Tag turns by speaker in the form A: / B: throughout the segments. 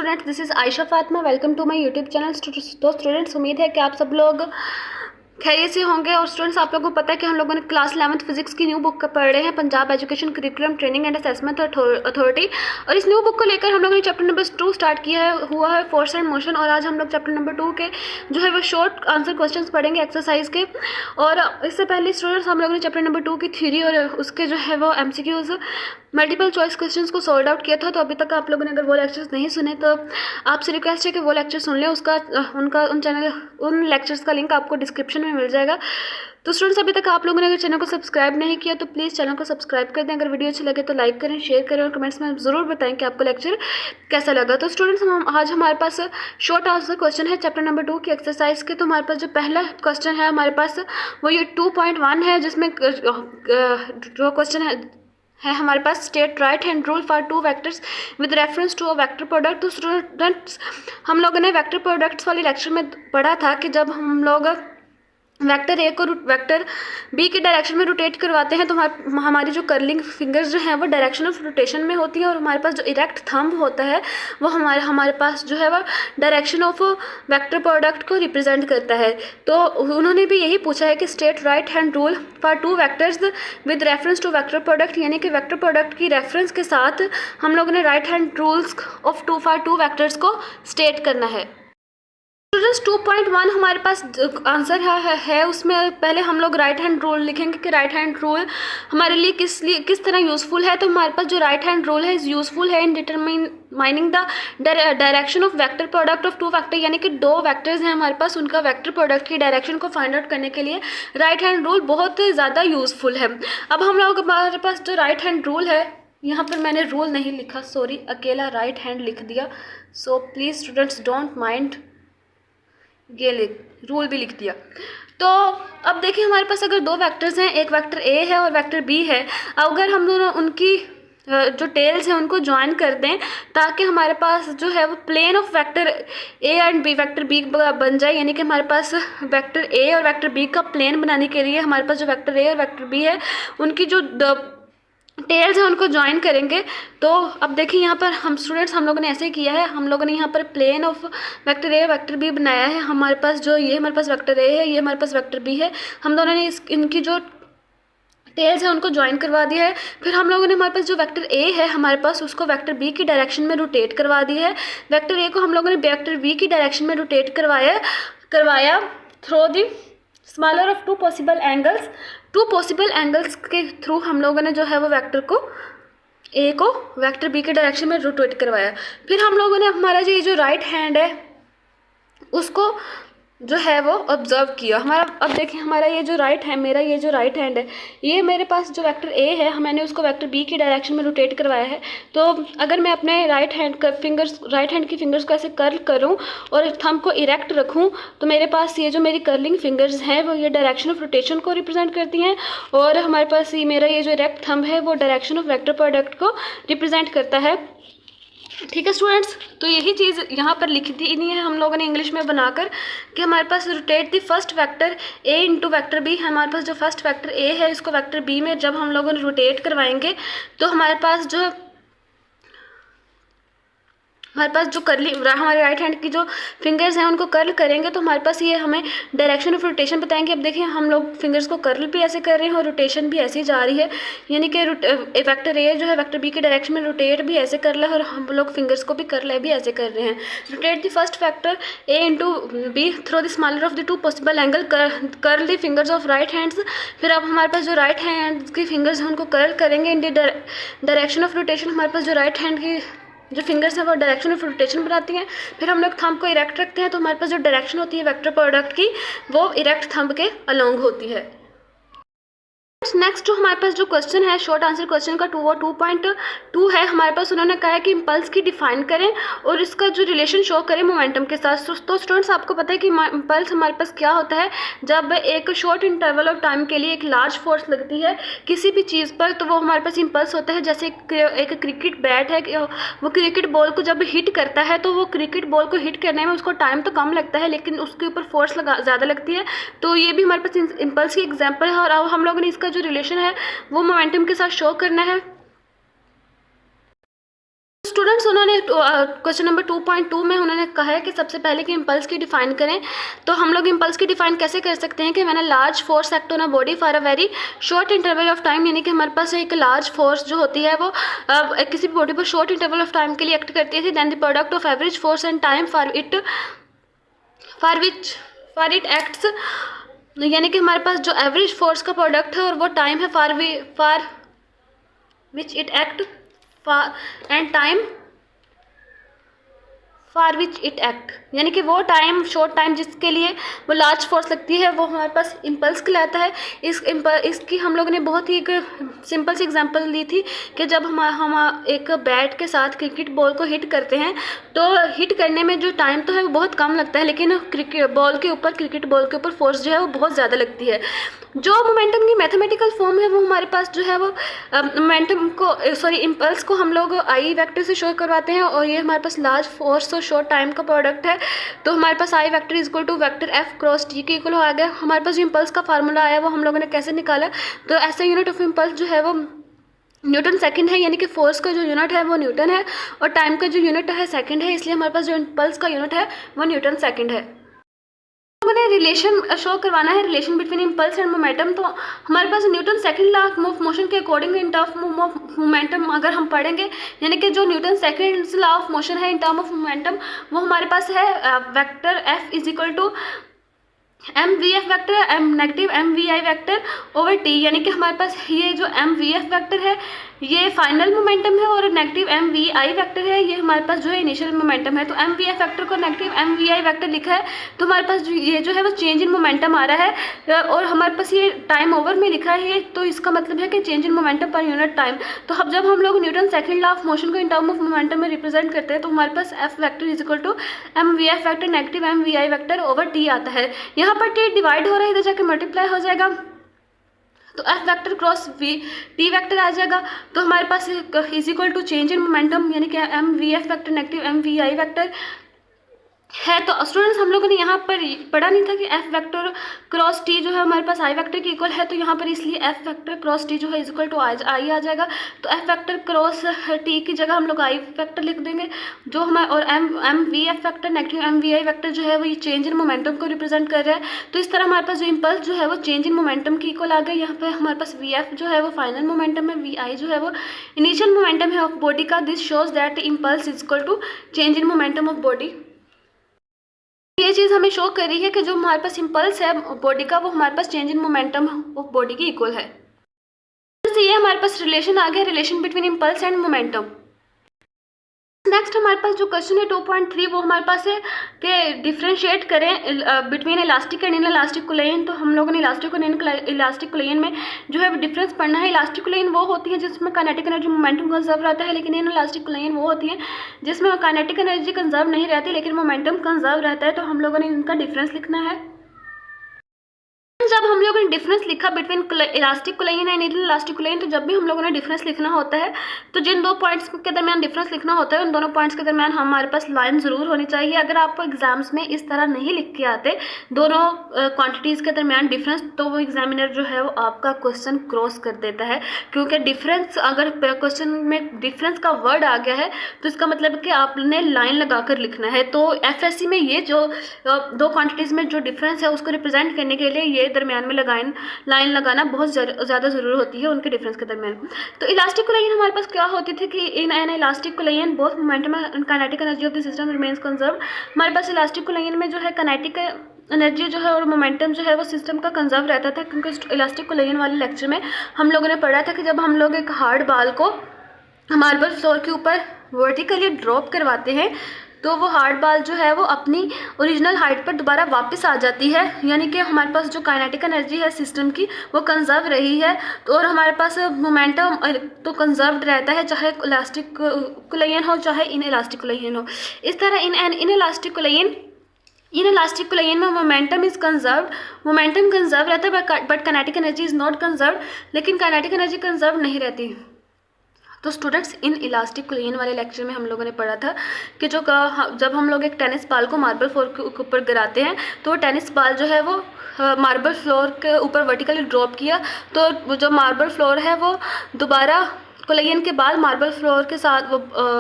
A: Students, this is Ayesha Fatima. Welcome to my YouTube channel. तो students, उम्मीद है कि आप सब लोग खैरियत से होंगे। और स्टूडेंट्स, आप लोगों को पता है कि हम लोगों ने क्लास 11th फिजिक्स की न्यू बुक पढ़ रहे हैं, Punjab education curriculum training and assessment authority. और इस न्यू बुक को लेकर हम लोगों ने चैप्टर नंबर 2 स्टार्ट किया है, हुआ है फोर्स एंड मोशन। और आज हम लोग चैप्टर नंबर 2 के जो है वो शॉर्ट आंसर क्वेश्चंस पढ़ेंगे एक्सरसाइज के। और इससे पहले स्टूडेंट्स, हम लोगों ने चैप्टर नंबर 2 की थ्योरी और उसके जो है वो MCQs मल्टीपल चॉइस क्वेश्चंस को सॉल्व आउट किया था। तो अभी तक आप लोगों ने अगर वो लेक्चर्स नहीं सुने तो आपसे रिक्वेस्ट है कि वो लेक्चर सुन लें। उसका उन लेक्चर्स का लिंक आपको डिस्क्रिप्शन में मिल जाएगा। तो स्टूडेंट्स, अभी तक आप लोगों ने अगर चैनल को सब्सक्राइब नहीं किया तो प्लीज़ चैनल को सब्सक्राइब कर दें। अगर वीडियो अच्छी लगे तो लाइक करें, शेयर करें और कमेंट्स में ज़रूर बताएं कि आपको लेक्चर कैसा लगा। तो स्टूडेंट्स, आज हमारे पास शॉर्ट आंसर क्वेश्चन है चैप्टर नंबर 2 की एक्सरसाइज के। तो हमारे पास जो पहला क्वेश्चन है हमारे पास वो ये 2.1 है, जिसमें जो क्वेश्चन है हमारे पास state right hand rule for two vectors with reference to a vector product. तो स्टूडेंट्स, हम लोगों ने वेक्टर प्रोडक्ट्स वाले लेक्चर में पढ़ा था कि जब हम लोग वेक्टर ए को वेक्टर बी की डायरेक्शन में रोटेट करवाते हैं तो हमारी जो कर्लिंग फिंगर्स जो हैं वो डायरेक्शन ऑफ रोटेशन में होती हैं। और हमारे पास जो इरेक्ट थंब होता है वो हमारे पास जो है वो डायरेक्शन ऑफ वेक्टर प्रोडक्ट को रिप्रेजेंट करता है। तो उन्होंने भी यही पूछा है कि state right hand rule for two vectors with reference to vector product, यानी कि वेक्टर प्रोडक्ट की रेफरेंस के साथ हम लोगों ने right hand rules of for two vectors को स्टेट करना है। स्टूडेंट्स, 2.1 हमारे पास आंसर है उसमें पहले हम लोग राइट हैंड रूल लिखेंगे कि राइट हैंड रूल हमारे लिए किस तरह यूज़फुल है। तो हमारे पास जो राइट हैंड रूल है यूज़फुल है in determining the direction of vector product of two vector, यानी कि दो वेक्टर्स हैं हमारे पास, उनका वेक्टर प्रोडक्ट की डायरेक्शन को फाइंड आउट करने के लिए राइट हैंड रूल बहुत ज़्यादा यूज़फुल है। अब हम लोग हमारे पास जो राइट हैंड रूल है, यहाँ पर मैंने रूल नहीं लिखा, सॉरी, अकेला राइट हैंड लिख दिया। So please students don't mind, ये रूल भी लिख दिया। तो अब देखिए, हमारे पास अगर दो वेक्टर्स हैं, एक वेक्टर ए है और वेक्टर बी है, अगर हम दोनों उनकी जो टेल्स हैं उनको ज्वाइन कर दें ताकि हमारे पास जो है वो plane of vector A and B vector B बन जाए, यानी कि हमारे पास वेक्टर ए और वेक्टर बी का प्लेन बनाने के लिए हमारे पास जो वेक्टर ए और वेक्टर बी है उनकी जो टेल्स हैं उनको ज्वाइन करेंगे। तो अब देखिए, यहाँ पर हम लोगों ने ऐसे किया है, हम लोगों ने यहाँ पर प्लेन ऑफ वेक्टर ए और वेक्टर बी बनाया है। हमारे पास जो ये हमारे पास वेक्टर ए है, ये हमारे पास वेक्टर बी है, हम दोनों ने इनकी जो टेल्स है उनको ज्वाइन करवा दिया है। फिर हम लोगों ने हमारे पास जो वेक्टर ए है हमारे पास उसको वेक्टर बी की डायरेक्शन में रोटेट करवा दिया है। वेक्टर ए को हम लोगों ने वेक्टर बी की डायरेक्शन में रोटेट करवाया through the smaller of two possible angles के थ्रू हम लोगों ने जो है वो वेक्टर को ए को वेक्टर बी के डायरेक्शन में रोटेट करवाया। फिर हम लोगों ने हमारा ये जो राइट हैंड है उसको जो है वो ऑब्जर्व किया हमारा। अब देखिए, हमारा ये जो राइट है, मेरा ये जो राइट हैंड है, ये मेरे पास जो वेक्टर ए है मैंने उसको वेक्टर बी की डायरेक्शन में रोटेट करवाया है। तो अगर मैं अपने राइट हैंड की फिंगर्स को ऐसे कर्ल करूं और थंब को इरेक्ट रखूं तो मेरे पास ये जो मेरी कर्लिंग फिंगर्स हैं वो ये डायरेक्शन ऑफ रोटेशन को रिप्रेजेंट करती हैं। और हमारे पास मेरा ये जो इरेक्ट थंब है वो डायरेक्शन ऑफ वेक्टर प्रोडक्ट को रिप्रेजेंट करता है। ठीक है स्टूडेंट्स, तो यही चीज़ यहाँ पर लिख दी नहीं है हम लोगों ने इंग्लिश में बनाकर कि हमारे पास rotate the first vector A into vector B. हमारे पास जो फर्स्ट वेक्टर ए है इसको वेक्टर बी में जब हम लोगों ने रोटेट करवाएंगे तो हमारे पास जो हमारे राइट हैंड की जो फिंगर्स हैं उनको कर्ल करेंगे तो हमारे पास ये हमें डायरेक्शन ऑफ रोटेशन बताएंगे। अब देखिए, हम लोग फिंगर्स को कर्ल भी ऐसे कर रहे हैं और रोटेशन भी ऐसे ही जा रही है, यानी कि वेक्टर ए जो है वेक्टर बी के डायरेक्शन में रोटेट भी ऐसे कर रहा है और हम लोग फिंगर्स को भी कर्ल भी ऐसे कर रहे हैं। Rotate the first vector A into B through the smaller of the two possible angle, curl the fingers of right hands. फिर अब हमारे पास जो राइट हैंड की फिंगर्स हैं उनको कर्ल करेंगे in the direction of rotation. हमारे पास जो राइट हैंड की जो फिंगर्स हैं वो डायरेक्शन ऑफ रोटेशन बनाती हैं। फिर हम लोग थंब को इरेक्ट रखते हैं तो हमारे पास जो डायरेक्शन होती है वेक्टर प्रोडक्ट की वो इरेक्ट थंब के अलोंग होती है। नेक्स्ट जो हमारे पास जो क्वेश्चन है शॉर्ट आंसर क्वेश्चन का 2.2 है, हमारे पास उन्होंने कहा है कि इम्पल्स की डिफाइन करें और इसका जो रिलेशन शो करें मोमेंटम के साथ। तो स्टूडेंट्स, आपको पता है कि इम्पल्स हमारे पास क्या होता है, जब एक शॉर्ट इंटरवल ऑफ टाइम के लिए एक लार्ज फोर्स लगती है किसी भी चीज़ पर तो वो हमारे पास इम्पल्स होता है। जैसे एक क्रिकेट बैट है, वो क्रिकेट बॉल को जब हिट करता है तो वो क्रिकेट बॉल को हिट करने में उसको टाइम तो कम लगता है लेकिन उसके ऊपर फोर्स ज़्यादा लगती है। तो ये भी हमारे पास इम्पल्स की एग्जाम्पल है और अब हम लोगों ने इसका जो रिलेशन है वो मोमेंटम के साथ शो करना है। स्टूडेंट्स उन्होंने क्वेश्चन नंबर 2.2 में उन्होंने कहा है कि सबसे पहले कि इम्पल्स की डिफाइन करें। तो हम लोग इम्पल्स की डिफाइन कैसे कर सकते हैं कि मैंने large force act on a body for a very short interval of time, यानी कि हमारे पास एक लार्ज फोर्स जो होती है वो किसी भी बॉडी पर शॉर्ट इंटरवल ऑफ टाइम के लिए एक्ट करती है। Then the product of average force and time for it acts, यानी कि हमारे पास जो एवरेज फोर्स का प्रोडक्ट है और वो टाइम है for which it act and time for which it act, यानी कि वो टाइम शॉर्ट टाइम जिसके लिए वो लार्ज फोर्स लगती है वो हमारे पास इम्पल्स कहलाता है। इसकी हम लोगों ने बहुत ही एक सिंपल सी एग्जांपल ली थी कि जब हम एक बैट के साथ क्रिकेट बॉल को हिट करते हैं तो हिट करने में जो टाइम तो है वो बहुत कम लगता है, लेकिन क्रिकेट बॉल के ऊपर फोर्स जो है वो बहुत ज़्यादा लगती है। जो मोमेंटम की मैथमेटिकल फॉर्म है वो हमारे पास जो है वो इम्पल्स को हम लोग आई वेक्टर से शो करवाते हैं और ये हमारे पास लार्ज फोर्स और शॉर्ट टाइम का प्रोडक्ट है। तो हमारे पास I vector is equal to vector F cross T के इक्वल आ गया। हमारे पास जो इम्पल्स का फार्मूला आया वो हम लोगों ने कैसे निकाला, तो ऐसा यूनिट ऑफ इम्पल्स जो है वो न्यूटन सेकंड है, यानी कि फोर्स का जो यूनिट है वो न्यूटन है और टाइम का जो यूनिट है सेकंड है, इसलिए हमारे पास जो इम्पल्स का यूनिट है वो न्यूटन सेकंड है। मैंने रिलेशन शो करवाना है, relation between impulse and momentum. तो हमारे पास Newton second law of motion के according in term of momentum अगर हम पढ़ेंगे, यानी कि जो Newton second law of motion है इन टर्म ऑफ मोमेंटम वो हमारे पास है vector F is equal to M V F vector negative M V I vector over T, यानी कि हमारे पास ये जो एम वी एफ वैक्टर है ये फाइनल मोमेंटम है और negative M V I vector है ये हमारे पास जो है इनिशियल मोमेंटम है। तो एम वी एफ वैक्टर को negative M V I vector लिखा है तो हमारे पास ये जो है वो चेंज इन मोमेंटम आ रहा है और हमारे पास ये टाइम ओवर में लिखा है, तो इसका मतलब है कि change in momentum per unit time. तो अब जब हम लोग Newton second law of motion को इन टर्म ऑफ मोमेंटम में रिप्रेजेंट करते हैं तो हमारे पास F vector is equal to M V F vector negative M V I vector over T आता है। यहाँ पर टी डिवाइड हो रहा है, इधर जाके मल्टीप्लाई हो जाएगा तो F vector cross V T vector आ जाएगा। तो हमारे पास is equal to change in momentum यानी कि M V F vector negative M V I vector है। तो स्टूडेंट्स हम लोगों ने यहाँ पर पढ़ा नहीं था कि एफ वेक्टर क्रॉस टी जो है हमारे पास आई वेक्टर के इक्वल है, तो यहाँ पर इसलिए एफ वेक्टर क्रॉस टी जो है इक्वल टू आई आ जाएगा। तो एफ वेक्टर क्रॉस टी की जगह हम लोग आई वेक्टर लिख देंगे जो हमारे, और M V F vector negative M V I vector जो है वो ये चेंज इन मोमेंटम को रिप्रेजेंट कर रहा है। तो इस तरह हमारे पास जो इम्पल्स जो है वो चेंज इन मोमेंटम की इक्वल आ गया। यहाँ पे हमारे पास वी एफ जो है वो फाइनल मोमेंटम है, वी आई जो है वो इनिशियल मोमेंटम है ऑफ बॉडी का। This shows that impulse is equal to change in momentum of body. ये चीज़ हमें शो कर रही है कि जो हमारे पास इम्पल्स है बॉडी का वो हमारे पास change in momentum of body के इक्वल है। तो ये हमारे पास रिलेशन आ गया, relation between impulse and momentum. Next हमारे पास जो क्वेश्चन है 2.3 वो हमारे पास है कि डिफ्रेंशिएट करें between elastic and elastic collision. तो हम लोगों ने इलास्टिक कोलिजन में जो है डिफरेंस पढ़ना है। इलास्टिक कोलिजन वो होती है जिसमें काइनेटिक एनर्जी मोमेंटम कंजर्व रहता है, लेकिन इन इलास्टिक कोलिजन वो होती है जिसमें काइनेटिक एनर्जी कंजर्व नहीं रहती लेकिन मोमेंटम कंजर्व रहता है। तो हम लोगों ने इनका डिफरेंस लिखना है। जब हम लोगों ने डिफरेंस लिखा between elastic collision and elastic collision, तो जब भी हम लोगों ने डिफरेंस लिखना होता है तो जिन दो पॉइंट्स के दरमियान डिफरेंस लिखना होता है उन दोनों पॉइंट्स के दरमियान हमारे पास लाइन ज़रूर होनी चाहिए। अगर आप एग्जाम्स में इस तरह नहीं लिख के आते दोनों क्वांटिटीज़ के दरमियान डिफरेंस, तो वो एग्जामिनर जो है वो आपका क्वेश्चन क्रॉस कर देता है, क्योंकि डिफरेंस अगर क्वेश्चन में डिफरेंस का वर्ड आ गया है तो इसका मतलब कि आपने लाइन लगा कर लिखना है। तो एफएससी में ये जो दो क्वांटिटीज़ में जो डिफरेंस है उसको रिप्रेजेंट करने के लिए ये दरमियान में लाइन लगाना बहुत ज़्यादा ज़रूर होती है उनके डिफरेंस के दरमियान। तो इलास्टिक कोलिजन हमारे पास क्या होती थी कि in an elastic collision both momentum and kinetic energy of the system remains conserve. हमारे पास इलास्टिक कोलिजन में जो है काइनेटिक एनर्जी जो है और मोमेंटम जो है वो सिस्टम का कंजर्व रहता था, क्योंकि इलास्टिक कोलिजन वाले लेक्चर में हम लोगों ने पढ़ा था कि जब हम लोग एक हार्ड बाल को मार्बल फ्लोर के ऊपर वर्टिकली ड्रॉप करवाते हैं तो वो हार्ड बाल जो है वो अपनी ओरिजिनल हाइट पर दोबारा वापस आ जाती है, यानी कि हमारे पास जो काइनेटिक एनर्जी है सिस्टम की वो कंजर्व रही है। तो और हमारे पास मोमेंटम तो कंजर्व रहता है चाहे इलास्टिक कोलिजन हो चाहे इन इलास्टिक कोलिजन हो। इस तरह इन इलास्टिक कोलिजन में momentum is conserve, momentum conserve रहता है but kinetic energy is not conserve, लेकिन काइनेटिक एनर्जी कंजर्व नहीं रहती। तो स्टूडेंट्स इन इलास्टिक कोलिजन वाले लेक्चर में हम लोगों ने पढ़ा था कि जब हम लोग एक टेनिस बॉल को मार्बल फ्लोर के ऊपर गिराते हैं तो टेनिस बॉल जो है वो मार्बल फ्लोर के ऊपर वर्टिकली ड्रॉप किया तो जो मार्बल फ्लोर है वो दोबारा कोलिजन के बाद मार्बल फ्लोर के साथ वो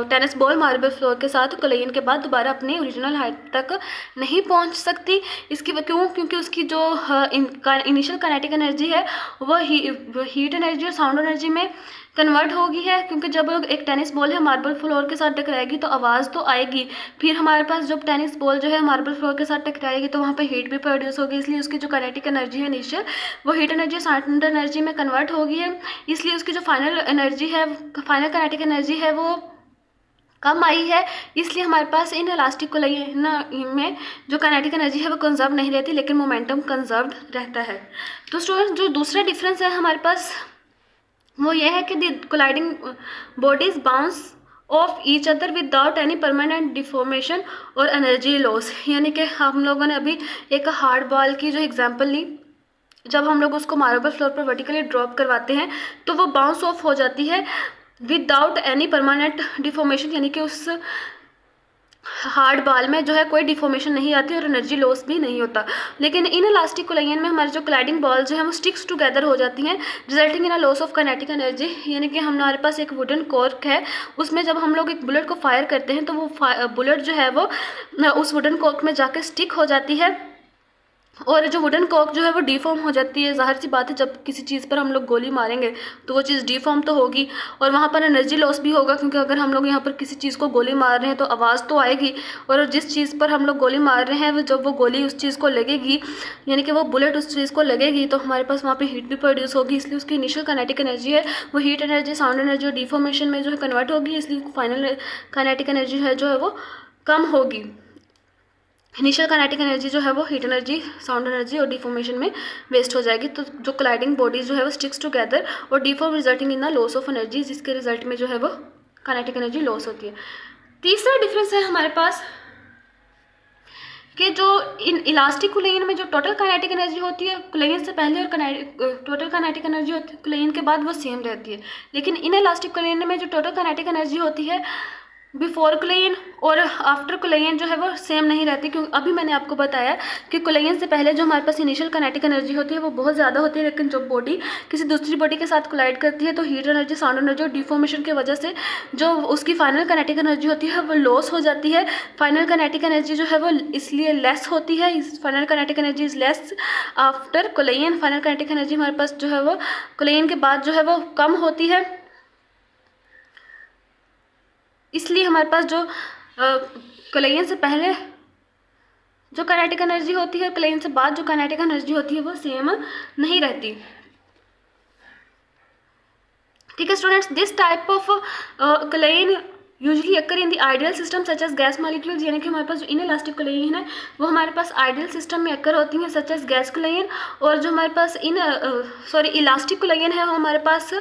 A: टेनिस बॉल मार्बल फ्लोर के साथ कोलिजन के बाद दोबारा अपनी ओरिजिनल हाइट तक नहीं पहुंच सकती। इसकी क्यों? क्योंकि उसकी जो इनिशियल काइनेटिक एनर्जी है वो हीट एनर्जी और साउंड एनर्जी में कन्वर्ट होगी है। क्योंकि जब एक टेनिस बॉल है मार्बल फ्लोर के साथ टकराएगी तो आवाज़ तो आएगी, फिर हमारे पास जब टेनिस बॉल जो है मार्बल फ्लोर के साथ टकराएगी तो वहाँ पे हीट भी प्रोड्यूस होगी, इसलिए उसकी जो काइनेटिक एनर्जी है इनिशियल वो हीट एनर्जी साउंड एनर्जी में कन्वर्ट होगी है। इसलिए उसकी जो फाइनल एनर्जी है, फाइनल काइनेटिक एनर्जी है वो कम आई है। इसलिए हमारे पास इन इलास्टिक कोलिजन में जो काइनेटिक एनर्जी है वो कंजर्व नहीं रहती, लेकिन मोमेंटम कंजर्व रहता है। तो स्टूडेंट्स जो दूसरा डिफरेंस है हमारे पास वो ये है कि the colliding bodies bounce off each other without any permanent deformation और एनर्जी लॉस। यानी कि हम लोगों ने अभी एक हार्ड बॉल की जो एग्जांपल ली, जब हम लोग उसको मार्बल फ्लोर पर वर्टिकली ड्रॉप करवाते हैं तो वो बाउंस ऑफ हो जाती है विदाउट एनी परमानेंट डिफॉर्मेशन, यानी कि उस हार्ड बॉल में जो है कोई डिफॉर्मेशन नहीं आती और एनर्जी लॉस भी नहीं होता। लेकिन इन इलास्टिक कोलिजन में हमारे जो कोलाइडिंग बॉल जो है वो स्टिक्स टुगेदर हो जाती हैं, resulting in a loss of kinetic energy. यानी कि हमारे पास एक वुडन कॉर्क है, उसमें जब हम लोग एक बुलेट को फायर करते हैं तो वो बुलेट जो है वो उस वुडन कॉर्क में जाकर स्टिक हो जाती है और जो वुडन कॉर्क जो है वो डीफॉर्म हो जाती है। ज़ाहिर सी बात है, जब किसी चीज़ पर हम लोग गोली मारेंगे तो वो चीज़ डीफॉर्म तो होगी और वहाँ पर एनर्जी लॉस भी होगा, क्योंकि अगर हम लोग यहाँ पर किसी चीज़ को गोली मार रहे हैं तो आवाज़ तो आएगी, और जिस चीज़ पर हम लोग गोली मार रहे हैं वो जब वो गोली उस चीज़ को लगेगी, यानी कि वो बुलेट उस चीज़ को लगेगी, तो हमारे पास वहाँ पर हीट भी प्रोड्यूस होगी। इसलिए उसकी इनिशियल काइनेटिक एनर्जी है वो हीट एनर्जी, साउंड एनर्जी और डिफॉर्मेशन में जो है कन्वर्ट होगी, इसलिए फाइनल काइनेटिक एनर्जी है जो है वो कम होगी। इनिशियल काइनेटिक एनर्जी जो है वो हीट एनर्जी, साउंड एनर्जी और डिफॉर्मेशन में वेस्ट हो जाएगी। तो जो कोलाइडिंग बॉडीज जो है वो स्टिक्स टुगेदर और deform resulting in the loss of energy, जिसके रिजल्ट में जो है वो काइनेटिक एनर्जी लॉस होती है। तीसरा डिफरेंस है हमारे पास कि जो इन इलास्टिक कोलिजन में जो टोटल काइनेटिक एनर्जी होती है कोलिजन से पहले और टोटल काइनेटिक एनर्जी होती है कोलिजन के बाद वो सेम रहती है। लेकिन इन इलास्टिक कोलिजन में जो टोटल काइनेटिक एनर्जी होती है बिफोर कोलिजन और आफ्टर कोलिजन जो है वो सेम नहीं रहती, क्योंकि अभी मैंने आपको बताया कि कोलिजन से पहले जो हमारे पास इनिशियल काइनेटिक एनर्जी होती है वो बहुत ज़्यादा होती है, लेकिन जब बॉडी किसी दूसरी बॉडी के साथ कोलाइड करती है तो हीट एनर्जी, साउंड एनर्जी और डिफॉर्मेशन की वजह से जो उसकी फाइनल काइनेटिक एनर्जी होती है वो लॉस हो जाती है। फाइनल काइनेटिक एनर्जी जो है वो इसलिए लेस होती है, final kinetic energy is less after collision. Final kinetic energy हमारे पास जो है वो कोलिजन के बाद जो है वो कम होती है, इसलिए हमारे पास जो कोलिजन से पहले जो काइनेटिक एनर्जी होती है कोलिजन से बाद जो काइनेटिक एनर्जी होती है वो सेम नहीं रहती। ठीक है students, this type of collision usually occur in the ideal system such as gas molecules, यानी कि हमारे पास जो इनइलास्टिक कोलिजन है वो हमारे पास आइडियल सिस्टम में अकर होती हैं सच एज गैस कोलिजन, और जो हमारे पास इलास्टिक कोलिजन है वो हमारे पास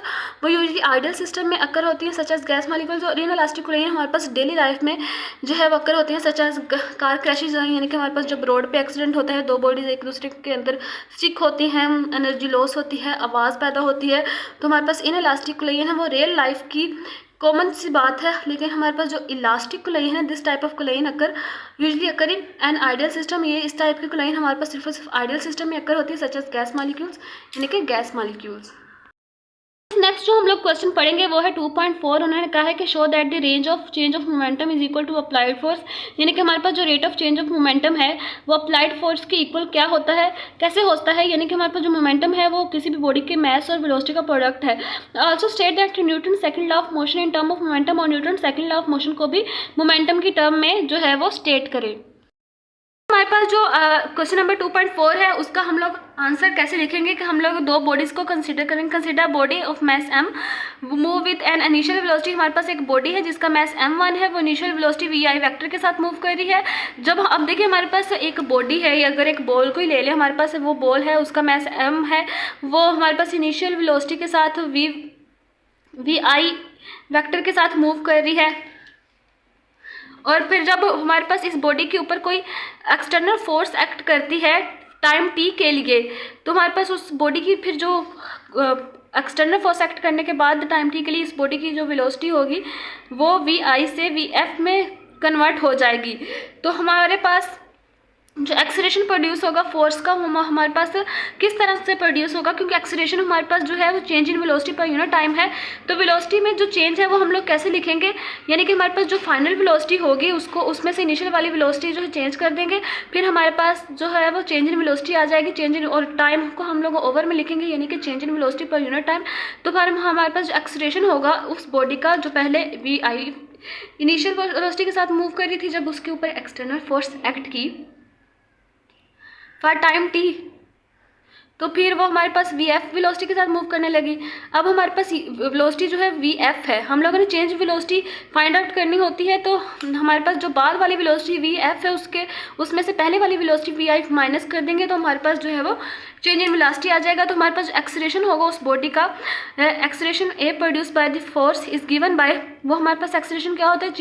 A: वो यूजली आइडियल सिस्टम में अकर होती हैं सच एज गैस मॉलिक्यूल्स, और इनइलास्टिक कोलिजन हमारे पास डेली लाइफ में जो है वो अकर होती हैं सच एज कार क्रैशेज, यानी कि हमारे पास जब रोड पे एक्सीडेंट होता है दो बॉडीज एक दूसरे के अंदर स्टिक होती हैं, एनर्जी लॉस होती है, आवाज़ पैदा होती है, तो हमारे पास इनइलास्टिक कोलिजन है वो रियल लाइफ की कॉमन सी बात है। लेकिन हमारे पास जो इलास्टिक कोलिजन है, this type of collision occur usually occur in an ideal system, ये इस टाइप की कोलिजन हमारे पास सिर्फ और सिर्फ आइडियल सिस्टम में अकर होती है सच एज गैस मॉलिक्यूल्स, यानी कि गैस मॉलिक्यूल्स। नेक्स्ट जो हम लोग क्वेश्चन पढ़ेंगे वो है 2.4। उन्होंने कहा है कि show that the range of change of momentum is equal to applied force, यानी कि हमारे पास जो rate of change of momentum है वो अप्लाइड फोर्स के इक्वल क्या होता है, कैसे होता है, यानी कि हमारे पास जो मोमेंटम है वो किसी भी बॉडी के मास और वेलोसिटी का प्रोडक्ट है। Also state that Newton second law of motion in term of momentum, और Newton second law of motion को भी मोमेंटम की टर्म में जो है वो स्टेट करें। हमारे पास जो क्वेश्चन नंबर 2.4 है उसका हम लोग आंसर कैसे लिखेंगे कि हम लोग दो बॉडीज़ को कंसीडर करेंगे। Consider body of mass m move with an initial velocity, हमारे पास एक बॉडी है जिसका मास m1 है, वो इनिशियल वेलोसिटी vi वेक्टर के साथ मूव कर रही है। जब अब देखिए हमारे पास एक बॉडी है, या अगर एक बॉल को ही ले लें, हमारे पास वो बॉल है उसका मास m है, वो हमारे पास इनिशियल वेलोसिटी के साथ vi वेक्टर के साथ मूव कर रही है, और फिर जब हमारे पास इस बॉडी के ऊपर कोई एक्सटर्नल फोर्स एक्ट करती है टाइम t के लिए, तो हमारे पास उस बॉडी की फिर जो एक्सटर्नल फोर्स एक्ट करने के बाद टाइम t के लिए इस बॉडी की जो वेलोसिटी होगी वो vi से vf में कन्वर्ट हो जाएगी। तो हमारे पास जो एक्सेलरेशन प्रोड्यूस होगा फोर्स का वो हमारे पास किस तरह से प्रोड्यूस होगा, क्योंकि एक्सेलरेशन हमारे पास जो है वो चेंज इन वेलोसिटी पर यूनिट टाइम है। तो वेलोसिटी में जो चेंज है वो हम लोग कैसे लिखेंगे, यानी कि हमारे पास जो फाइनल वेलोसिटी होगी उसको उसमें से इनिशियल वाली वेलोसिटी जो है चेंज कर देंगे, फिर हमारे पास जो है वो चेंज इन वेलोसिटी आ जाएगी। चेंज इन और टाइम को हम लोग ओवर में लिखेंगे, यानी कि चेंज इन वेलोसिटी पर यूनिट टाइम। तो फिर हमारे पास जो एक्सेलरेशन होगा उस बॉडी का जो पहले वी आई इनिशियल वेलोसिटी के साथ मूव कर रही थी, जब उसके ऊपर एक्सटर्नल फोर्स एक्ट की फॉर टाइम टी, तो फिर वो हमारे पास वी एफ वेलोसिटी के साथ मूव करने लगी। अब हमारे पास वेलोसिटी जो है वी एफ है, हम लोगों ने चेंज वेलोसिटी फाइंड आउट करनी होती है। तो हमारे पास जो बाद वाली वेलोसिटी वी एफ है उसमें से पहले वाली वेलोसिटी वी आई माइनस कर देंगे, तो हमारे पास जो है वो चेंज इन वेलोसिटी आ जाएगा। तो हमारे पास एक्सेलरेशन होगा उस बॉडी का, acceleration A produce by the force is given by, वो हमारे पास एक्सेलरेशन क्या होता है,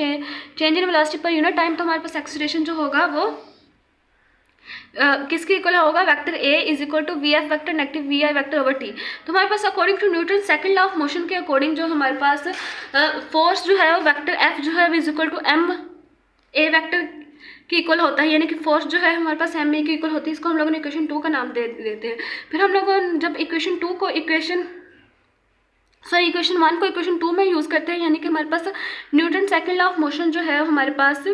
A: चेंज इन वेलोसिटी पर यूनिट टाइम। तो हमारे पास एक्सेलरेशन जो होगा वो किसके इक्वल होगा, vector A is equal to V F vector negative V I vector over T. तो हमारे पास according to Newton second law of motion के अकॉर्डिंग जो हमारे पास फोर्स जो है वो वेक्टर एफ जो है is equal to M A vector की इक्वल होता है, यानी कि फोर्स जो है हमारे पास एम ए की इक्वल होती है। इसको हम लोगों ने इक्वेशन 2 का नाम दे देते हैं। फिर हम लोग जब इक्वेशन 1 को इक्वेशन 1 को इक्वेशन 2 में यूज़ करते हैं, यानी कि हमारे पास Newton second law of motion जो है हमारे पास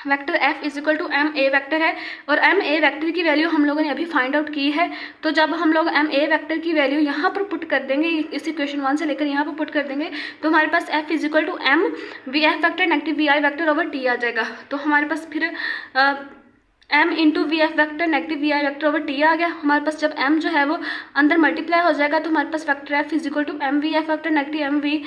A: vector F is equal to M A vector है, और एम ए वैक्टर की वैल्यू हम लोगों ने अभी फाइंड आउट की है। तो जब हम लोग एम ए वैक्टर की वैल्यू यहाँ पर पुट कर देंगे, इस इक्वेशन 1 से लेकर यहाँ पर पुट कर देंगे, तो हमारे पास F is equal to M V F vector negative V I vector over T आ जाएगा। तो हमारे पास फिर M into V F vector negative V I vector over T आ गया। हमारे पास जब एम जो है वो अंदर मल्टीप्लाई हो जाएगा, तो हमारे पास vector F is equal to M V F vector negative M V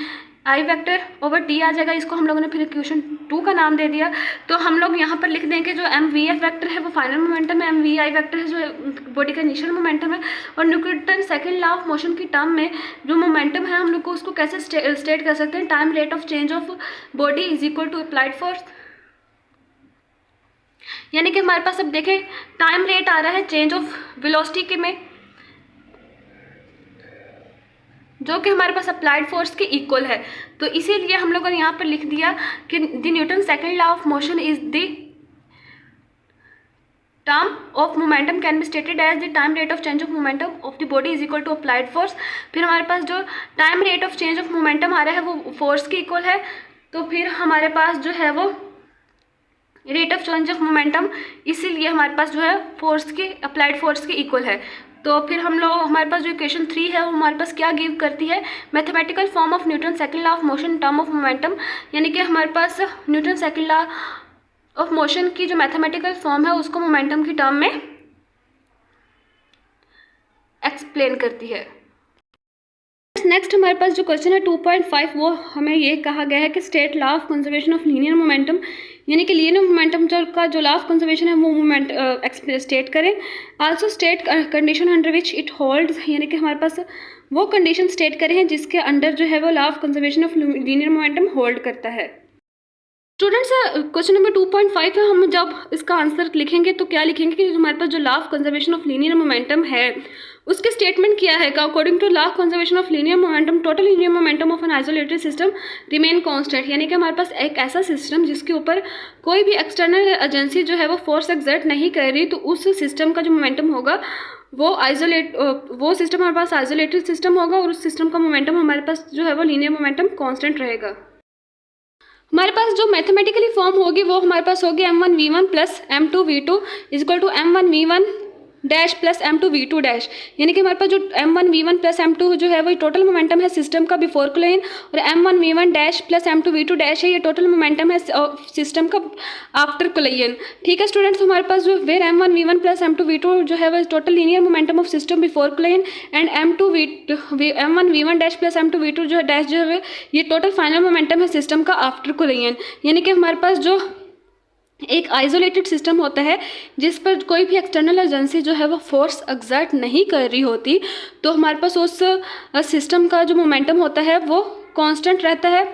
A: I vector over T आ जाएगा। इसको हम लोगों ने फिर इक्वेशन 2 का नाम दे दिया। तो हम लोग यहाँ पर लिख देंगे जो एम वी एफ वैक्टर है वो फाइनल मोमेंटम है, एम वी आई वैक्टर है जो बॉडी का इनिशियल मोमेंटम है, और Newton second law of motion की टर्म में जो मोमेंटम है हम लोग को उसको कैसे स्टेट कर सकते हैं, time rate of change of body is equal to applied force. यानी कि हमारे पास अब देखें टाइम रेट आ रहा है चेंज ऑफ वेलोसिटी के में, जो कि हमारे पास अप्लाइड फोर्स के इक्वल है। तो इसीलिए हम लोगों ने यहाँ पर लिख दिया कि the Newton second law of motion is the term of momentum can be stated as the time rate of change of momentum of the body is equal to applied force. फिर हमारे पास जो time rate of change of momentum आ रहा है वो force के equal है। तो फिर हमारे पास जो है वो rate of change of momentum, इसीलिए हमारे पास जो है फोर्स के अप्लाइड फोर्स के इक्वल है। तो फिर हम लोग हमारे पास जो इक्वेशन 3 है वो हमारे पास क्या गिव करती है, mathematical form of Newton second law of motion term of momentum, यानी कि हमारे पास Newton second law of motion की जो मैथमेटिकल फॉर्म है उसको मोमेंटम की टर्म में एक्सप्लेन करती है। नेक्स्ट हमारे पास जो क्वेश्चन है 2.5, वो हमें ये कहा गया है कि state law of conservation of linear momentum, यानी कि लीनियर मोमेंटम जो लॉ ऑफ कंजर्वेशन है वो मोमेंट स्टेट करें। Also state condition under which it holds, यानी कि हमारे पास वो कंडीशन स्टेट करें जिसके अंडर जो है वो law of conservation of linear momentum hold करता है। स्टूडेंट्स क्वेश्चन नंबर 2.5 है, हम जब इसका आंसर लिखेंगे तो क्या लिखेंगे कि हमारे पास जो law of conservation of linear momentum है उसके स्टेटमेंट क्या है, according to law of conservation of linear momentum total linear momentum of an isolated system remain constant, यानी कि हमारे पास एक ऐसा सिस्टम जिसके ऊपर कोई भी एक्सटर्नल एजेंसी जो है वो फोर्स एक्सर्ट नहीं कर रही, तो उस सिस्टम का जो मोमेंटम होगा वो सिस्टम हमारे पास आइसोलेटेड सिस्टम होगा, और उस सिस्टम का मोमेंटम हमारे पास जो है वो लीनियर मोमेंटम कांस्टेंट रहेगा। हमारे पास जो मैथमेटिकली फॉर्म होगी वो हमारे पास होगी m1v1 plus m2v2 is equal to m1v1 dash plus m2v2 dash, यानी कि हमारे पास जो m1v1 प्लस m2 जो है वो टोटल मोमेंटम है सिस्टम का बिफोर कोलाइन, और m1v1 dash plus m2v2 dash है ये टोटल मोमेंटम है सिस्टम का आफ्टर कोलाइन। ठीक है स्टूडेंट्स, हमारे पास जो वेर m1v1 प्लस m2v2 जो है वो total linear momentum of system before कोलाइन, and m1v1 dash plus m2v2 जो डैश जो है ये टोटल फाइनल मोमेंटम है सिस्टम का आफ्टर कोलाइन। यानी कि हमारे पास जो एक आइसोलेटेड सिस्टम होता है जिस पर कोई भी एक्सटर्नल एजेंसी जो है वो फोर्स एक्सर्ट नहीं कर रही होती, तो हमारे पास उस सिस्टम का जो मोमेंटम होता है वो कांस्टेंट रहता है,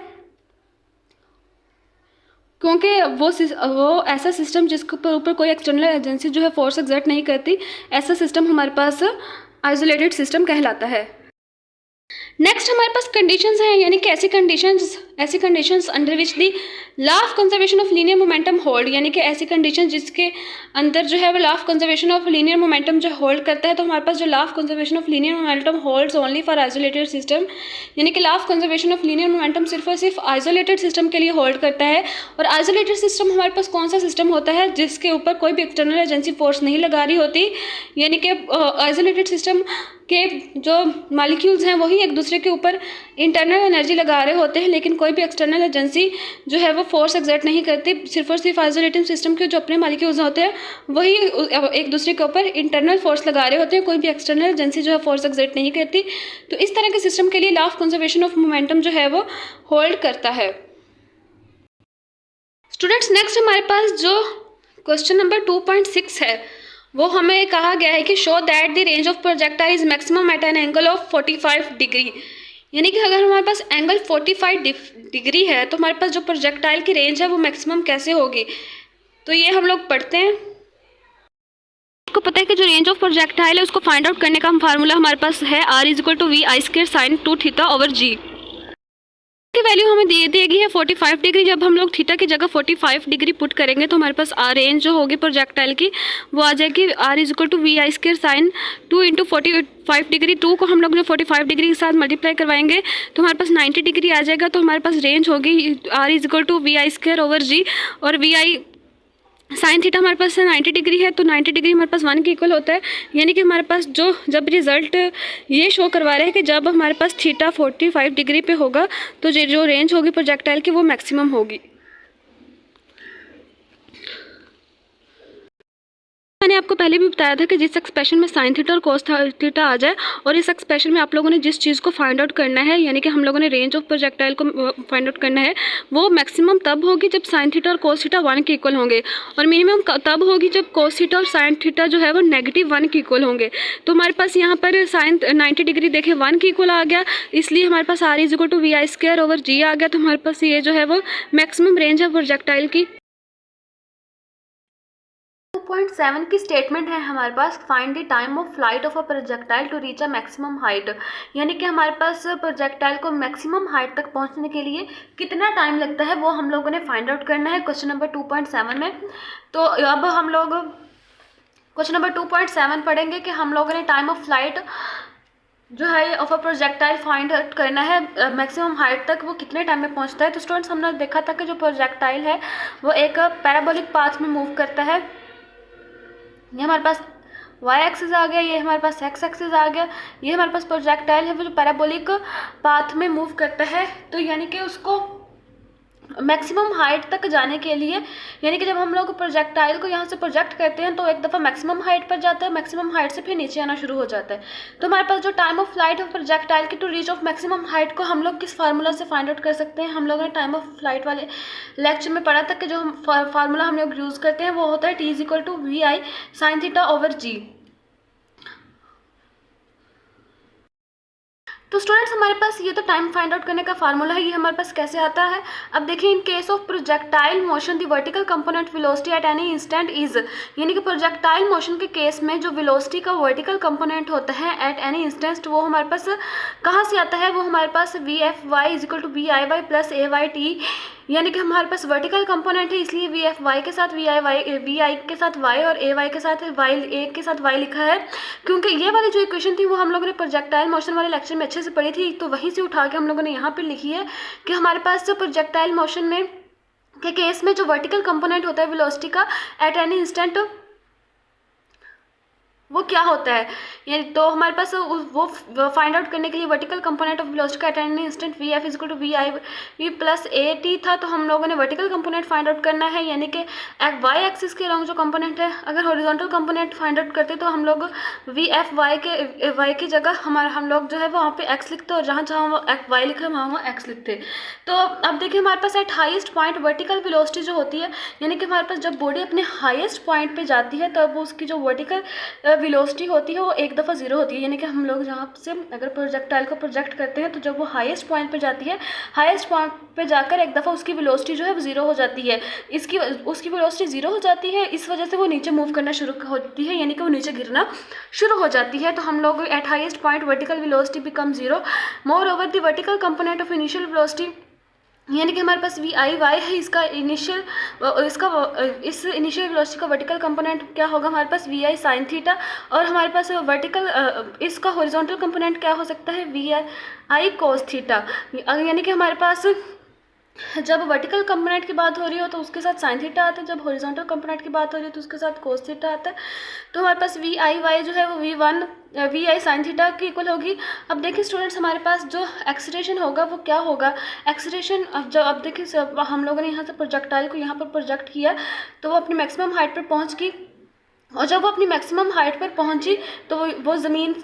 A: क्योंकि वो ऐसा सिस्टम जिसके ऊपर कोई एक्सटर्नल एजेंसी जो है फोर्स एक्सर्ट नहीं करती, ऐसा सिस्टम हमारे पास आइसोलेटेड सिस्टम कहलाता है। नेक्स्ट हमारे पास कंडीशंस हैं, यानी कि ऐसी conditions under which the law of conservation of linear momentum hold, यानी कि ऐसी कंडीशन जिसके अंदर जो है वो law of conservation of linear momentum जो होल्ड करता है। तो हमारे पास जो law of conservation of linear momentum holds only for isolated system, यानी कि law of conservation of linear momentum सिर्फ और सिर्फ आइसोलेटेड सिस्टम के लिए होल्ड करता है। और आइसोलेटेड सिस्टम हमारे पास कौन सा सिस्टम होता है, जिसके ऊपर कोई भी एक्सटर्नल एजेंसी फोर्स नहीं लगा रही होती, यानी कि आइसोलेटेड सिस्टम के जो मॉलिक्यूल्स हैं वही एक दूसरे के ऊपर इंटरनल एनर्जी लगा रहे होते हैं, लेकिन कोई भी एक्सटर्नल एजेंसी जो है वो फोर्स एक्सर्ट नहीं करती। सिर्फ और सिर्फ आइसोलेटेड सिस्टम के जो अपने मॉलिक्यूल्स होते हैं वही एक दूसरे के ऊपर इंटरनल फोर्स लगा रहे होते हैं, कोई भी एक्सटर्नल एजेंसी जो है फोर्स एक्सर्ट नहीं करती। तो इस तरह के सिस्टम के लिए law of conservation of momentum जो है वो होल्ड करता है। स्टूडेंट्स, नेक्स्ट हमारे पास जो क्वेश्चन नंबर 2.6 है वो हमें कहा गया है कि show that the range of projectile is maximum at an angle of 45 degree, यानी कि अगर हमारे पास एंगल 45 डिग्री है तो हमारे पास जो प्रोजेक्टाइल की रेंज है वो मैक्सिमम कैसे होगी। तो ये हम लोग पढ़ते हैं। आपको पता है कि जो रेंज ऑफ प्रोजेक्टाइल है उसको फाइंड आउट करने का फार्मूला हमारे पास है R=VI² sin 2θ/g की वैल्यू हमें दे देगी है 45 डिग्री। जब हम लोग थीटा की जगह 45 डिग्री पुट करेंगे तो हमारे पास रेंज जो होगी प्रोजेक्टाइल की वो आ जाएगी R=VI² sin 2 × 45 डिग्री। 2 को हम लोग जो 45 डिग्री के साथ मल्टीप्लाई करवाएंगे तो हमारे पास 90 डिग्री आ जाएगा। तो हमारे पास रेंज होगी R=VI² और VI साइन थीटा हमारे पास 90 डिग्री है, तो 90 डिग्री हमारे पास 1 के इक्वल होता है, यानी कि हमारे पास जब रिजल्ट ये शो करवा रहे हैं कि जब हमारे पास थीटा 45 डिग्री पे होगा तो जो रेंज होगी प्रोजेक्टाइल की वो मैक्सिमम होगी। मैंने आपको पहले भी बताया था कि जिस एक्सप्रेशन में साइन थीटा और कोस थीटा आ जाए और इस एक्सप्रेशन में आप लोगों ने जिस चीज़ को फाइंड आउट करना है, यानी कि हम लोगों ने रेंज ऑफ प्रोजेक्टाइल को फाइंड आउट करना है, वो मैक्सिमम तब होगी जब साइन थीटा और कोस थीटा 1 के इक्वल होंगे, और मिनिमम तब होगी जब कोस थीटा और साइन थीटा जो है वो -1 के इक्वल होंगे। तो हमारे पास यहाँ पर साइन 90 डिग्री देखे 1 के इक्वल आ गया, इसलिए हमारे पास R=VI² आ गया। तो हमारे पास ये जो है वो मैक्सिमम रेंज है प्रोजेक्टाइल की। 2.7 की स्टेटमेंट है हमारे पास, find the time of flight of a projectile to reach a maximum height, यानी कि हमारे पास प्रोजेक्टाइल को मैक्सिमम हाइट तक पहुंचने के लिए कितना टाइम लगता है वो हम लोगों ने फाइंड आउट करना है क्वेश्चन नंबर 2.7 में। तो अब हम लोग क्वेश्चन नंबर 2.7 पढ़ेंगे कि हम लोगों ने टाइम ऑफ फ्लाइट जो है of a projectile find out करना है मैक्सिमम हाइट तक, वो कितने टाइम में पहुंचता है। तो स्टूडेंट्स, हमने देखा था कि जो प्रोजेक्टाइल है वो एक पैराबोलिक पाथ में मूव करता है। ये हमारे पास y एक्सिस आ गया, ये हमारे पास x एक्सिस आ गया, ये हमारे पास प्रोजेक्टाइल है वो जो पैराबोलिक पाथ में मूव करता है। तो यानी कि उसको मैक्सिमम हाइट तक जाने के लिए, यानी कि जब हम लोग प्रोजेक्टाइल को यहाँ से प्रोजेक्ट करते हैं तो एक दफ़ा मैक्सिमम हाइट पर जाता है, मैक्सिमम हाइट से फिर नीचे आना शुरू हो जाता है। तो हमारे पास जो time of flight of projectile की to reach of maximum height को हम लोग किस फार्मूला से फाइंड आउट कर सकते हैं। हम लोगों ने टाइम ऑफ फ्लाइट वाले लेक्चर में पढ़ा था कि जो फार्मूला हम लोग यूज़ करते हैं वो होता है T=VI sin θ/g। तो स्टूडेंट्स, हमारे पास ये तो टाइम फाइंड आउट करने का फार्मूला है, ये हमारे पास कैसे आता है। अब देखिए, in case of projectile motion the vertical component velocity at any instant is, यानी कि प्रोजेक्टाइल मोशन के केस में जो वेलोसिटी का वर्टिकल कंपोनेंट होता है एट एनी इंस्टेंट वो हमारे पास कहाँ से आता है, वो हमारे पास VFy=VIy + AyT, यानी कि हमारे पास वर्टिकल कंपोनेंट है इसलिए VFy के साथ VI के साथ y और AY के साथ a के साथ y लिखा है, क्योंकि ये वाली जो इक्वेशन थी वो हम लोगों ने प्रोजेक्टाइल मोशन वाले लेक्चर में अच्छे से पढ़ी थी, तो वहीं से उठा के हम लोगों ने यहाँ पे लिखी है कि हमारे पास जो प्रोजेक्टाइल मोशन में के केस में जो वर्टिकल कंपोनेंट होता है वेलोसिटी का एट एनी इंस्टेंट वो क्या होता है। यानी तो हमारे पास वो फाइंड आउट करने के लिए वर्टिकल कंपोनेंट ऑफ वेलोसिटी का at any instant VF=VI + AT था, तो हम लोगों ने वर्टिकल कंपोनेंट फाइंड आउट करना है, यानी कि y एक्सिस के अलॉन्ग जो कंपोनेंट है। अगर हॉरिजॉन्टल कंपोनेंट फाइंड आउट करते तो हम लोग VFy की जगह हम लोग जो है वहाँ पे x लिखते और जहाँ y लिखा है वहाँ x लिखते। तो अब देखिए, हमारे पास at highest point vertical velocity जो होती है, यानी कि हमारे पास जब बॉडी अपने हाईएस्ट पॉइंट पे जाती है तब उसकी जो वर्टिकल वेलोसिटी होती है वो एक दफ़ा ज़ीरो होती है, यानी कि हम लोग जहाँ से अगर प्रोजेक्टाइल को प्रोजेक्ट करते हैं तो जब वो हाईएस्ट पॉइंट पे जाती है, हाईएस्ट पॉइंट पे जाकर एक दफ़ा उसकी वेलोसिटी जो है वो ज़ीरो हो जाती है। उसकी वेलोसिटी ज़ीरो हो जाती है, इस वजह से वो नीचे मूव करना शुरू होती है, यानी कि वो नीचे गिरना शुरू हो जाती है। तो हम लोग eight highest point vertical velocity become zero. More over the vertical component of initial velocity, यानी कि हमारे पास VI है, इस इनिशियल वेलोसिटी का वर्टिकल कंपोनेंट क्या होगा हमारे पास VI साइन थीटा, और हमारे पास वर्टिकल इसका हॉरिजॉन्टल कंपोनेंट क्या हो सकता है VI कोस थीटा। यानी कि हमारे पास जब वर्टिकल कंपोनेंट की बात हो रही हो तो उसके साथ साइन थीटा आता है, जब हॉरिजॉन्टल कंपोनेंट की बात हो रही है तो उसके साथ कोस थीटा आता है। तो हमारे पास VI जो है वो VI साइन थीटा की इक्वल होगी। अब देखिए स्टूडेंट्स, हमारे पास जो एक्सीलरेशन होगा वो क्या होगा, एक्सीलरेशन अब देखिए हम लोगों ने यहाँ से प्रोजेक्टाइल को यहाँ पर प्रोजेक्ट किया तो वो अपनी मैक्सिमम हाइट पर पहुँच गई, और जब वो अपनी मैक्सिमम हाइट पर पहुँची तो वो ज़मीन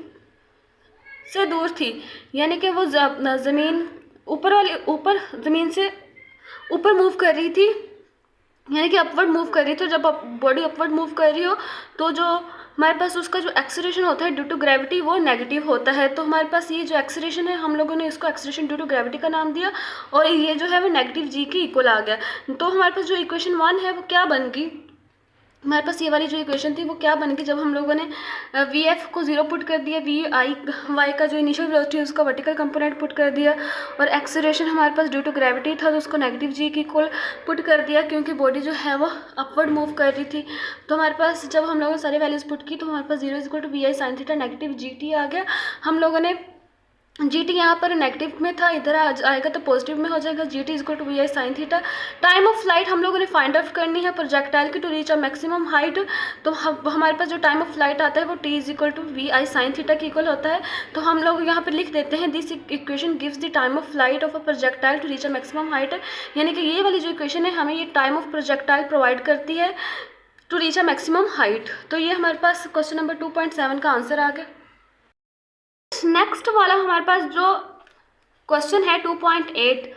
A: से दूर थी, यानी कि वो ज़मीन ऊपर ज़मीन से ऊपर मूव कर रही थी, यानी कि अपवर्ड मूव कर रही थी। जब बॉडी अपवर्ड मूव कर रही हो तो जो हमारे पास उसका जो एक्सीलरेशन होता है ड्यू टू ग्रेविटी वो नेगेटिव होता है। तो हमारे पास ये जो एक्सीलरेशन है हम लोगों ने इसको एक्सीलरेशन ड्यू टू ग्रेविटी का नाम दिया, और ये जो है वो नेगेटिव g की इक्वल आ गया। तो हमारे पास जो इक्वेशन 1 है वो क्या बन गई, हमारे पास ये वाली जो इक्वेशन थी वो क्या बन गई, जब हम लोगों ने VF को ज़ीरो पुट कर दिया, VI का जो इनिशियल वेलोसिटी है उसका वर्टिकल कंपोनेंट पुट कर दिया, और एक्सीलरेशन हमारे पास ड्यू टू ग्रेविटी था तो उसको नेगेटिव g की इक्वल पुट कर दिया, क्योंकि बॉडी जो है वो अपवर्ड मूव कर रही थी। तो हमारे पास जब हम लोगों ने सारी वैल्यूज़ पुट की तो हमारे पास 0 equal to VI sine theta negative GT आ गया। हम लोगों ने GT यहाँ पर नेगेटिव में था, इधर आएगा तो पॉजिटिव में हो जाएगा, GT equal to VI sine theta. Time of flight हम लोगों ने फाइंड आउट करनी है प्रोजेक्टाइल की to reach a maximum height. तो हमारे पास जो टाइम ऑफ फ्लाइट आता है वो T is equal to VI sine theta की इक्वल होता है। तो हम लोग यहाँ पर लिख देते हैं this equation gives the time of flight of a projectile to reach a maximum height, यानी कि ये वाली जो इक्वेशन है हमें ये टाइम ऑफ प्रोजेक्टाइल प्रोवाइड करती है to reach a maximum height. तो ये हमारे पास क्वेश्चन नंबर 2.7 का आंसर आ गया। नेक्स्ट वाला हमारे पास जो क्वेश्चन है 2.8,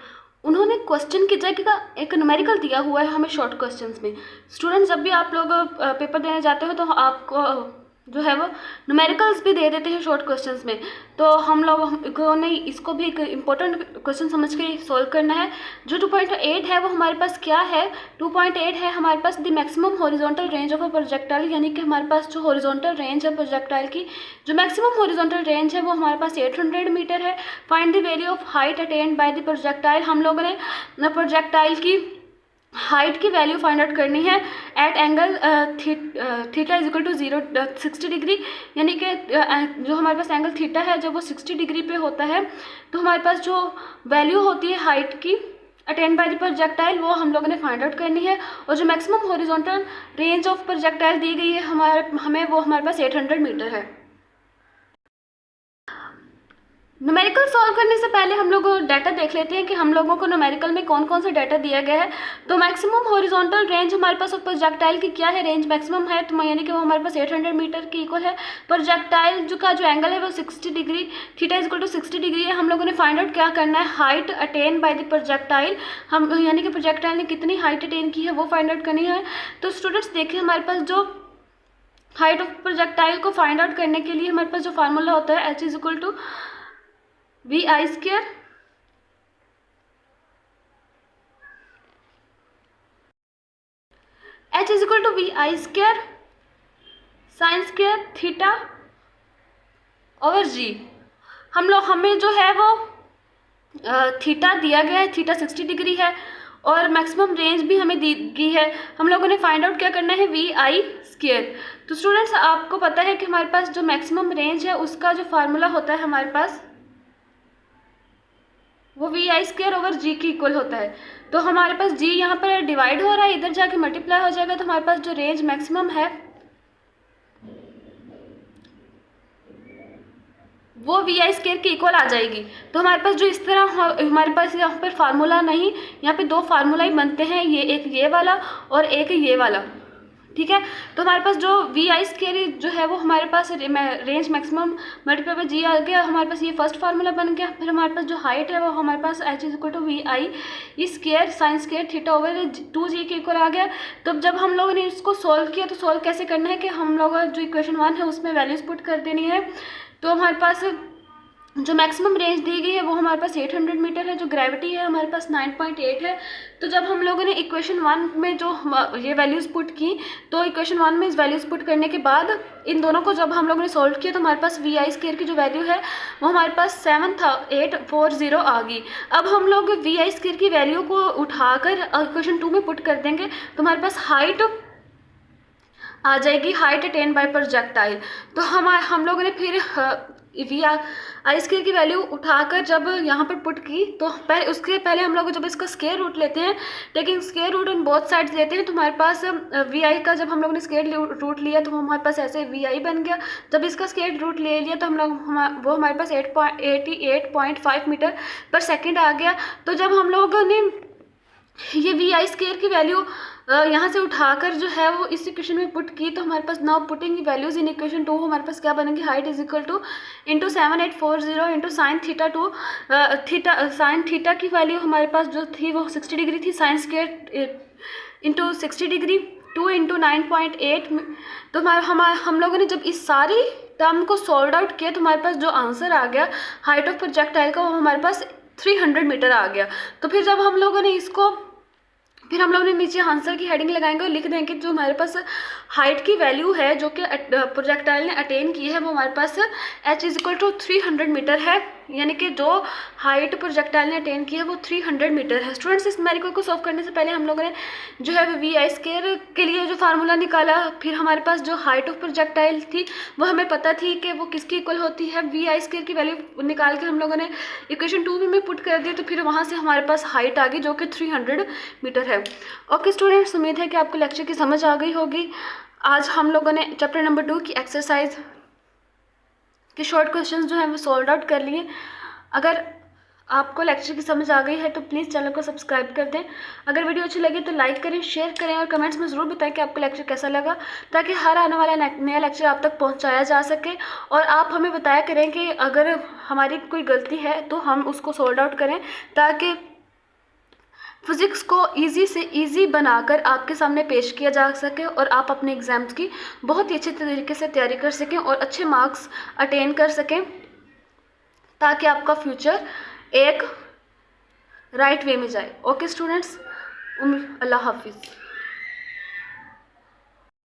A: उन्होंने क्वेश्चन की जगह का एक न्यूमेरिकल दिया हुआ है हमें शॉर्ट क्वेश्चंस में। स्टूडेंट्स, जब भी आप लोग पेपर देने जाते हो तो आपको जो है वो न्यूमेरिकल्स भी दे देते हैं शॉर्ट क्वेश्चंस में, तो हम लोगों ने इसको भी एक इम्पोर्टेंट क्वेश्चन समझ के सॉल्व करना है। जो 2.8 है वो हमारे पास क्या है, 2.8 है हमारे पास the maximum horizontal range of a projectile, यानी कि हमारे पास जो हॉरिजॉन्टल रेंज है प्रोजेक्टाइल की, जो मैक्सिमम हॉरिजॉन्टल रेंज है वो हमारे पास 800 मीटर है। Find the value of height attend bye the projectile, हम लोगों ने प्रोजेक्टाइल की हाइट की वैल्यू फाइंड आउट करनी है at angle theta is equal to 60 degree, यानी कि जो हमारे पास एंगल थीटा है जब वो 60 डिग्री पे होता है तो हमारे पास जो वैल्यू होती है हाइट की अटेन बाय द प्रोजेक्टाइल वो हम लोगों ने फाइंड आउट करनी है, और जो maximum horizontal range of projectile दी गई है हमें वो हमारे पास 800 मीटर है। न्यूमेरिकल सॉल्व करने से पहले हम लोग डाटा देख लेते हैं कि हम लोगों को न्यूमेरिकल में कौन कौन सा डाटा दिया गया है। तो मैक्सिमम हॉरिजॉन्टल रेंज हमारे पास प्रोजेक्टाइल की क्या है, रेंज मैक्सिमम है, तो यानी कि वो हमारे पास 800 मीटर की इक्वल है। प्रोजेक्टाइल का जो एंगल है वो 60 degree, theta is equal to 60 degree है। हम लोगों ने फाइंड आउट क्या करना है, height attain by the projectile, हम यानी कि प्रोजेक्टाइल ने कितनी हाइट अटेन की है वो फाइंड आउट करनी है। तो स्टूडेंट्स देखिए, हमारे पास जो हाइट ऑफ प्रोजेक्टाइल को फाइंड आउट करने के लिए हमारे पास जो फार्मूला होता है H is equal to VI square, H is equal to VI square sine square theta over G। हमें जो है वो थीटा दिया गया है, थीटा 60 डिग्री है, और मैक्सिमम रेंज भी हमें दी गई है। हम लोगों ने फाइंड आउट क्या करना है, VI स्क्वायर। तो स्टूडेंट्स, आपको पता है कि हमारे पास जो मैक्सिमम रेंज है उसका जो फार्मूला होता है हमारे पास वो VI स्क्वायर ओवर G की इक्वल होता है। तो हमारे पास G यहाँ पर डिवाइड हो रहा है, इधर जाके मल्टीप्लाई हो जाएगा, तो हमारे पास जो रेंज मैक्सिमम है वो VI स्क्वायर की इक्वल आ जाएगी। तो हमारे पास जो इस तरह हमारे पास यहाँ पर फार्मूला नहीं, यहाँ पे दो फार्मूला ही बनते हैं, एक ये वाला और एक ये वाला, ठीक है। तो हमारे पास जो वी आई स्क्वायर जो है वो हमारे पास रेंज मैक्सिमम मल्टीप्लाई बाय जी आ गया, हमारे पास ये फर्स्ट फार्मूला बन गया। फिर हमारे पास जो हाइट है वो हमारे पास H is equal to V I square sine square theta over 2g के इक्वल आ गया। तो जब हम लोगों ने इसको सॉल्व किया तो सॉल्व कैसे करना है कि हम लोग जो इक्वेशन 1 है उसमें वैल्यूज पुट कर देनी है। तो हमारे पास जो मैक्सिमम रेंज दी गई है वो हमारे पास 800 मीटर है, जो ग्रेविटी है हमारे पास 9.8 है। तो जब हम लोगों ने इक्वेशन 1 में जो ये वैल्यूज़ पुट की, तो इक्वेशन 1 में इस वैल्यूज़ पुट करने के बाद इन दोनों को जब हम लोगों ने सॉल्व किया तो हमारे पास वी आई स्क्वायर की जो वैल्यू है वो हमारे पास 7840 आ गई। अब हम लोग वी आई स्क्वायर की वैल्यू को उठाकर इक्वेशन 2 में पुट कर देंगे तो हमारे पास हाइट आ जाएगी, हाइट अटेन बाय प्रोजेक्टाइल। तो हम लोगों ने फिर वी आई स्क्वायर की वैल्यू उठाकर जब यहाँ पर पुट की तो उसके पहले हम लोग जब इसका स्क्वायर रूट लेते हैं, लेकिन square root on both sides लेते हैं तो हमारे पास वी आई का जब हम लोगों ने स्क्वायर रूट लिया तो हमारे पास ऐसे वी आई बन गया। जब इसका स्क्वायर रूट ले लिया तो वो हमारे पास 88.5 मीटर पर सेकेंड आ गया। तो जब हम लोगों ने ये वी आई स्क्वायर की वैल्यू यहाँ से उठाकर जो है वो इस इक्वेशन में पुट की तो हमारे पास now putting values in equation 2 हमारे पास क्या बनेगी, height is equal to into 7840 into sine theta 2 sine theta की वैल्यू हमारे पास जो थी वो 60 डिग्री थी, sine square into 60 degree 2 into 9.8। तो हम लोगों ने जब इस सारी टर्म को सॉल्व आउट किया तो हमारे पास जो आंसर आ गया हाइट ऑफ प्रोजेक्टाइल का वो हमारे पास 300 मीटर आ गया। तो फिर जब हम लोगों ने इसको फिर हम लोग ने नीचे आंसर की हेडिंग लगाएंगे और लिख देंगे जो हमारे पास हाइट की वैल्यू है जो कि प्रोजेक्टाइल ने अटेन की है वो हमारे पास h is equal to 300 metre है, यानी कि जो हाइट प्रोजेक्टाइल ने अटेन की है वो 300 मीटर है। स्टूडेंट्स इस न्यूमेरिकल को सॉल्व करने से पहले हम लोगों ने जो है वी आई स्क्वायर के लिए जो फार्मूला निकाला, फिर हमारे पास जो हाइट ऑफ प्रोजेक्टाइल थी वो हमें पता थी कि वो किसकी इक्वल होती है। वी आई स्क्वायर की वैल्यू निकाल के हम लोगों ने इक्वेशन 2 में पुट कर दी तो फिर वहाँ से हमारे पास हाइट आ गई जो कि 300 मीटर है। ओके स्टूडेंट्स, उम्मीद है कि आपको लेक्चर की समझ आ गई होगी। आज हम लोगों ने चैप्टर नंबर 2 की एक्सरसाइज के शॉर्ट क्वेश्चंस जो हैं वो सॉल्व आउट कर लिए। अगर आपको लेक्चर की समझ आ गई है तो प्लीज़ चैनल को सब्सक्राइब कर दें। अगर वीडियो अच्छी लगे तो लाइक करें, शेयर करें और कमेंट्स में ज़रूर बताएं कि आपको लेक्चर कैसा लगा, ताकि हर आने वाला नया लेक्चर आप तक पहुंचाया जा सके। और आप हमें बताया करें कि अगर हमारी कोई गलती है तो हम उसको सॉल्व आउट करें, ताकि फिज़िक्स को इजी से इजी बनाकर आपके सामने पेश किया जा सके और आप अपने एग्ज़ाम्स की बहुत ही अच्छे तरीके से तैयारी कर सकें और अच्छे मार्क्स अटेन कर सकें, ताकि आपका फ्यूचर एक राइट वे में जाए। ओके स्टूडेंट्स, अल्लाह हाफिज़।